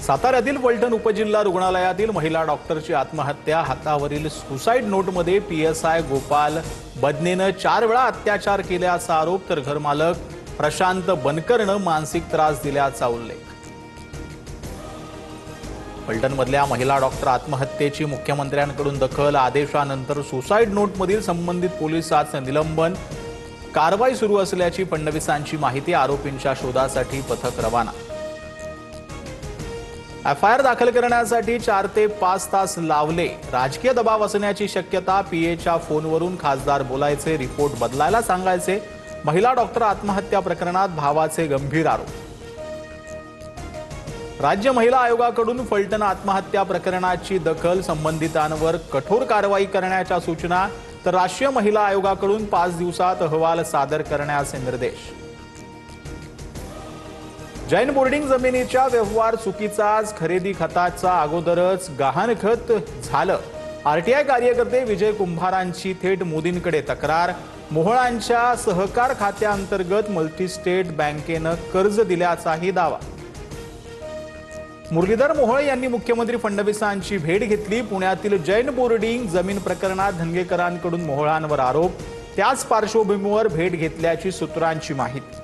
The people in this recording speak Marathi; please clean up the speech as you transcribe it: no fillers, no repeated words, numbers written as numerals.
साताऱ्यातील फलटण उपजिल्हा रुग्णालयातील महिला डॉक्टरची आत्महत्या, हातावरील सुसाईड नोटमध्ये पीएसआय गोपाल बदनेनं 4 वेळा अत्याचार केल्याचा आरोप, तर घरमालक प्रशांत बनकरनं मानसिक त्रास दिल्याचा उल्लेख। फलटणमधल्या महिला डॉक्टर आत्महत्येची मुख्यमंत्र्यांकडून दखल, आदेशानंतर सुसाईड नोटमधील संबंधित पोलिसांचं निलंबन, कारवाई सुरू असल्याची फडणवीसांची माहिती, आरोपींच्या शोधासाठी पथक रवाना। एफआयआर दाखल करण्यासाठी 4 ते 5 तास लावले, राजकीय दबाव असण्याची शक्यता, पीएच्या फोनवरून खासदार बोलायचे, रिपोर्ट बदलायला सांगायचे, महिला डॉक्टर आत्महत्या प्रकरणात भावाचे गंभीर आरोप। राज्य महिला आयोगाकडून फलटण आत्महत्या प्रकरणाची दखल, संबंधितांवर कठोर कारवाई करण्याच्या सूचना, तर राष्ट्रीय महिला आयोगाकडून 5 दिवसात अहवाल सादर करण्याचे निर्देश। जैन बोर्डिंग जमिनीच्या व्यवहार चुकीचाच, खरेदी खताचा अगोदरच गहाणखत झालं, आरटीआय कार्यकर्ते विजय कुंभारांची थेट मोदींकडे तक्रार, मोहळांच्या सहकार खात्याअंतर्गत मल्टीस्टेट बँकेनं कर्ज दिल्याचाही दावा। मुरलीधर मोहोळ यांनी मुख्यमंत्री फडणवीसांची भेट घेतली, पुण्यातील जैन बोर्डिंग जमीन प्रकरणात धंगेकरांकडून मोहोळांवर आरोप, त्याच पार्श्वभूमीवर भेट घेतल्याची सूत्रांची माहिती।